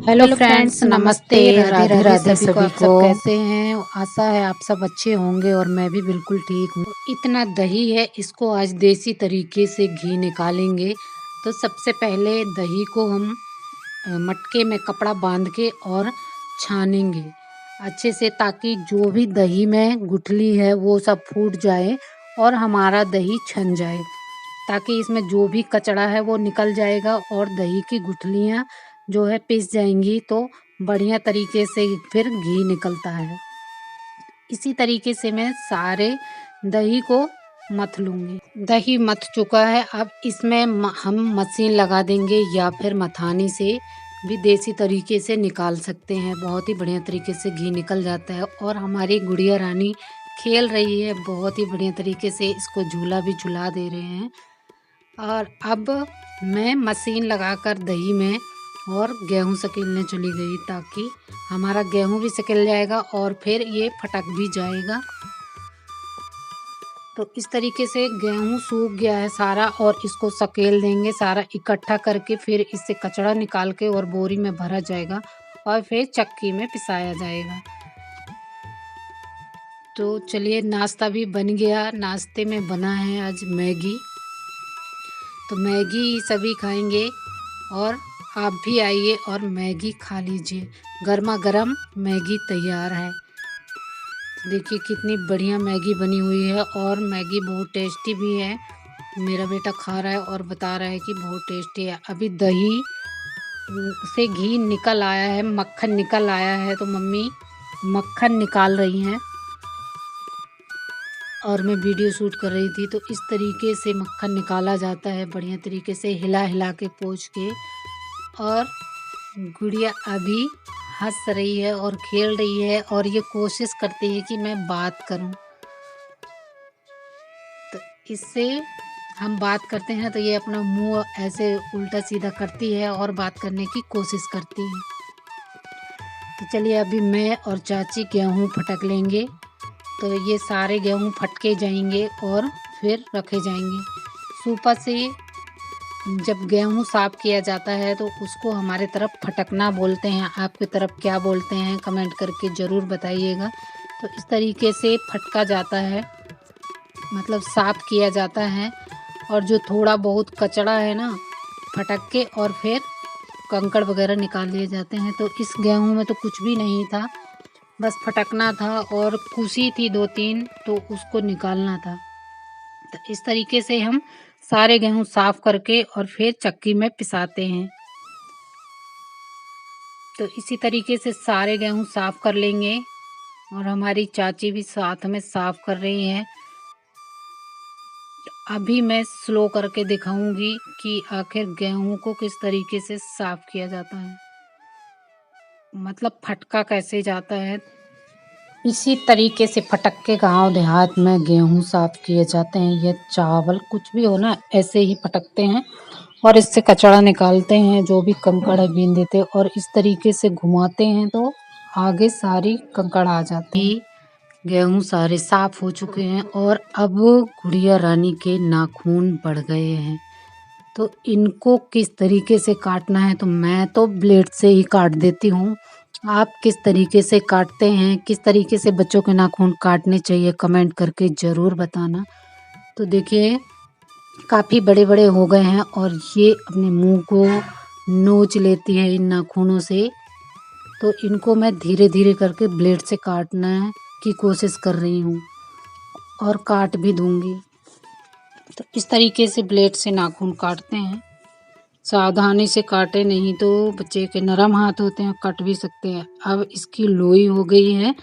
Hello hello friends, friends, नमस्ते। नमस्ते। राधे राधे राधे राधे सभी को। सभी आप को। सब कैसे हैं? आशा है आप सब अच्छे होंगे और मैं भी बिल्कुल ठीक हूँ। इतना दही है, इसको आज देसी तरीके से घी निकालेंगे। तो सबसे पहले दही को हम मटके में कपड़ा बांध के और छानेंगे अच्छे से, ताकि जो भी दही में गुठली है वो सब फूट जाए और हमारा दही छन जाए, ताकि इसमें जो भी कचड़ा है वो निकल जाएगा और दही की गुठलियाँ जो है पिस जाएंगी, तो बढ़िया तरीके से फिर घी निकलता है। इसी तरीके से मैं सारे दही को मथ लूँगी। दही मथ चुका है, अब इसमें हम मशीन लगा देंगे या फिर मथानी से भी देसी तरीके से निकाल सकते हैं। बहुत ही बढ़िया तरीके से घी निकल जाता है और हमारी गुड़िया रानी खेल रही है बहुत ही बढ़िया तरीके से, इसको झूला भी झुला दे रहे हैं। और अब मैं मशीन लगाकर दही में और गेहूं सकेलने चली गई, ताकि हमारा गेहूं भी सकेल जाएगा और फिर ये फटक भी जाएगा। तो इस तरीके से गेहूं सूख गया है सारा और इसको सकेल देंगे सारा इकट्ठा करके, फिर इससे कचड़ा निकाल के और बोरी में भरा जाएगा और फिर चक्की में पिसाया जाएगा। तो चलिए, नाश्ता भी बन गया। नाश्ते में बना है आज मैगी। तो मैगी सभी खाएंगे और आप भी आइए और मैगी खा लीजिए। गर्मा गर्म मैगी तैयार है। देखिए कितनी बढ़िया मैगी बनी हुई है और मैगी बहुत टेस्टी भी है। मेरा बेटा खा रहा है और बता रहा है कि बहुत टेस्टी है। अभी दही से घी निकल आया है, मक्खन निकल आया है, तो मम्मी मक्खन निकाल रही हैं और मैं वीडियो शूट कर रही थी। तो इस तरीके से मक्खन निकाला जाता है, बढ़िया तरीके से हिला हिला के पोंछ के। और गुड़िया अभी हंस रही है और खेल रही है और ये कोशिश करती है कि मैं बात करूं। तो इससे हम बात करते हैं तो ये अपना मुंह ऐसे उल्टा सीधा करती है और बात करने की कोशिश करती है। तो चलिए, अभी मैं और चाची गेहूं फटक लेंगे। तो ये सारे गेहूं फटके जाएंगे और फिर रखे जाएंगे। सुपा से जब गेहूं साफ किया जाता है तो उसको हमारे तरफ फटकना बोलते हैं। आपकी तरफ क्या बोलते हैं कमेंट करके ज़रूर बताइएगा। तो इस तरीके से फटका जाता है, मतलब साफ किया जाता है। और जो थोड़ा बहुत कचड़ा है ना, फटक के और फिर कंकड़ वगैरह निकाल लिए जाते हैं। तो इस गेहूं में तो कुछ भी नहीं था, बस फटकना था और कुसी थी 2-3, तो उसको निकालना था। तो इस तरीके से हम सारे गेहूं साफ करके और फिर चक्की में पिसाते हैं। तो इसी तरीके से सारे गेहूं साफ कर लेंगे और हमारी चाची भी साथ में साफ कर रही हैं। अभी मैं स्लो करके दिखाऊंगी कि आखिर गेहूं को किस तरीके से साफ किया जाता है, मतलब फटका कैसे जाता है। इसी तरीके से फटक के गाँव देहात में गेहूं साफ किए जाते हैं। ये चावल कुछ भी हो ना, ऐसे ही फटकते हैं और इससे कचड़ा निकालते हैं, जो भी कंकड़ है बीन देते हैं और इस तरीके से घुमाते हैं तो आगे सारी कंकड़ आ जाती है। गेहूं सारे साफ हो चुके हैं और अब गुड़िया रानी के नाखून बढ़ गए हैं। तो इनको किस तरीके से काटना है, तो मैं तो ब्लेड से ही काट देती हूँ। आप किस तरीके से काटते हैं, किस तरीके से बच्चों के नाखून काटने चाहिए, कमेंट करके ज़रूर बताना। तो देखिए काफ़ी बड़े बड़े हो गए हैं और ये अपने मुंह को नोच लेती है इन नाखूनों से। तो इनको मैं धीरे धीरे करके ब्लेड से काटना की कोशिश कर रही हूँ और काट भी दूंगी। तो इस तरीके से ब्लेड से नाखून काटते हैं। सावधानी से काटे, नहीं तो बच्चे के नरम हाथ होते हैं, कट भी सकते हैं। अब इसकी लोई हो गई है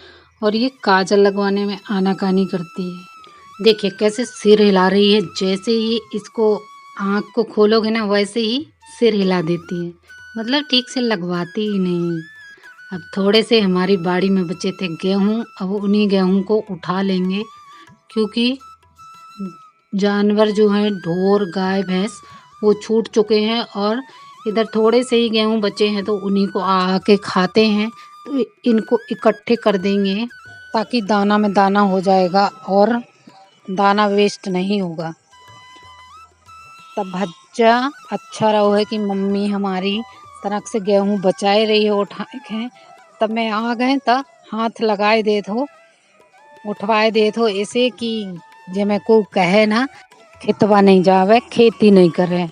और ये काजल लगवाने में आनाकानी करती है। देखिए कैसे सिर हिला रही है, जैसे ही इसको आँख को खोलोगे ना वैसे ही सिर हिला देती है, मतलब ठीक से लगवाती ही नहीं। अब थोड़े से हमारी बाड़ी में बचे थे गेहूँ, अब उन्हीं गेहूँ को उठा लेंगे, क्योंकि जानवर जो हैं ढोर गाय भैंस वो छूट चुके हैं और इधर थोड़े से ही गेहूँ बचे हैं, तो उन्हीं को आके खाते हैं। तो इनको इकट्ठे कर देंगे ताकि दाना में दाना हो जाएगा और दाना वेस्ट नहीं होगा। तब भज्जा अच्छा रहो है कि मम्मी हमारी तनक से गेहूँ बचाए रही है उठाए हैं। तब मैं आ गए तब हाथ लगाए देत हो, उठवाए देत हो, ऐसे कि जे मैं को कहे ना खेतवा नहीं जावे, खेती नहीं करे।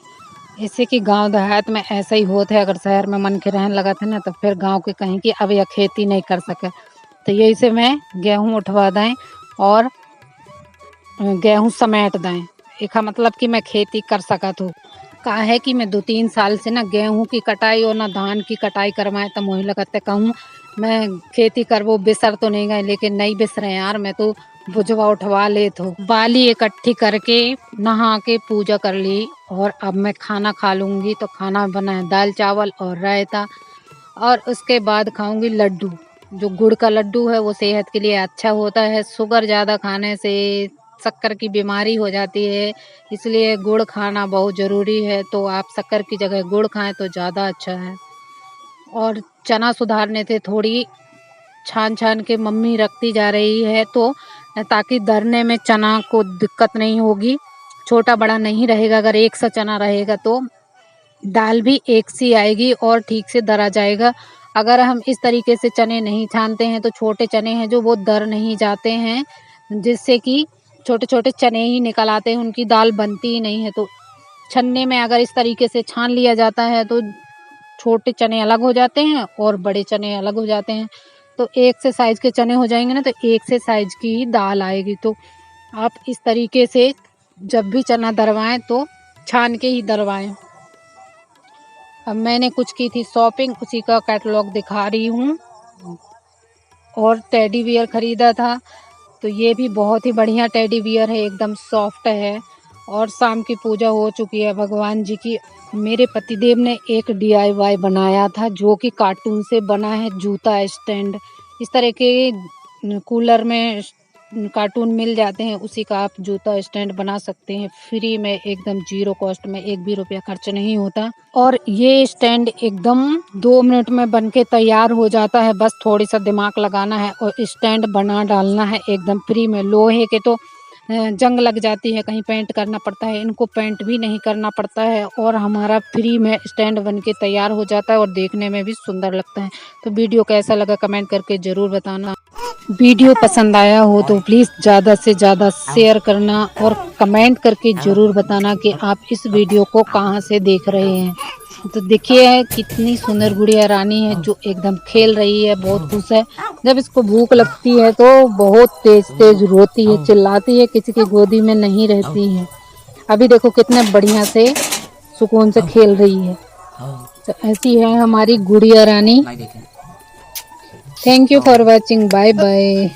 ऐसे कि गांव देहात में ऐसा ही होता है। अगर शहर में मन के रहने लगा था ना तो फिर गांव के कहीं कि अब यह खेती नहीं कर सके, तो यही से मैं गेहूँ उठवा दें और गेहूँ समेट दें। एका मतलब कि मैं खेती कर सकत हूँ। का है कि मैं 2-3 साल से ना गेहूँ की कटाई और ना धान की कटाई करवाए, तो मोहि लगते कहूँ मैं खेती करबो बिसर तो नहीं गए, लेकिन नहीं बिसरे यार। मैं तो बुझवा उठवा लेत हूँ। बाली इकट्ठी करके नहा के पूजा कर ली और अब मैं खाना खा लूँगी। तो खाना बना है दाल चावल और रायता, और उसके बाद खाऊंगी लड्डू। जो गुड़ का लड्डू है वो सेहत के लिए अच्छा होता है। शुगर ज़्यादा खाने से शक्कर की बीमारी हो जाती है, इसलिए गुड़ खाना बहुत ज़रूरी है। तो आप शक्कर की जगह गुड़ खाएं तो ज़्यादा अच्छा है। और चना सुधारने थे, थोड़ी छान छान के मम्मी रखती जा रही है, तो ताकि दरने में चना को दिक्कत नहीं होगी, छोटा बड़ा नहीं रहेगा। अगर एक सा चना रहेगा तो दाल भी एक सी आएगी और ठीक से दरा जाएगा। अगर हम इस तरीके से चने नहीं छानते हैं तो छोटे चने हैं जो वो दर नहीं जाते हैं, जिससे कि छोटे छोटे चने ही निकल आते हैं, उनकी दाल बनती ही नहीं है। तो छन्ने में अगर इस तरीके से छान लिया जाता है तो छोटे चने अलग हो जाते हैं और बड़े चने अलग हो जाते हैं। तो एक से साइज़ के चने हो जाएंगे ना, तो एक से साइज़ की ही दाल आएगी। तो आप इस तरीके से जब भी चना दरवाएं तो छान के ही दरवाएं। अब मैंने कुछ की थी शॉपिंग, उसी का कैटलॉग दिखा रही हूँ। और टेडी बियर खरीदा था, तो ये भी बहुत ही बढ़िया टेडी बियर है, एकदम सॉफ्ट है। और शाम की पूजा हो चुकी है भगवान जी की। मेरे पतिदेव ने एक DIY बनाया था जो कि कार्टून से बना है, जूता स्टैंड। इस तरह के कूलर में कार्टून मिल जाते हैं, उसी का आप जूता स्टैंड बना सकते हैं फ्री में, एकदम जीरो कॉस्ट में, 1 भी रुपया खर्च नहीं होता। और ये स्टैंड एकदम 2 मिनट में बन के तैयार हो जाता है। बस थोड़ी सा दिमाग लगाना है और स्टैंड बना डालना है एकदम फ्री में। लोहे के तो जंग लग जाती है, कहीं पेंट करना पड़ता है, इनको पेंट भी नहीं करना पड़ता है और हमारा फ्री में स्टैंड बन के तैयार हो जाता है और देखने में भी सुंदर लगता है। तो वीडियो कैसा लगा कमेंट करके ज़रूर बताना। वीडियो पसंद आया हो तो प्लीज़ ज़्यादा से ज़्यादा शेयर करना और कमेंट करके ज़रूर बताना कि आप इस वीडियो को कहाँ से देख रहे हैं। तो देखिए कितनी सुंदर गुड़िया रानी है जो एकदम खेल रही है, बहुत खुश है। जब इसको भूख लगती है तो बहुत तेज तेज रोती है, चिल्लाती है, किसी की गोदी में नहीं रहती है। अभी देखो कितने बढ़िया से सुकून से खेल रही है। तो ऐसी है हमारी गुड़िया रानी। Thank you for watching, bye bye.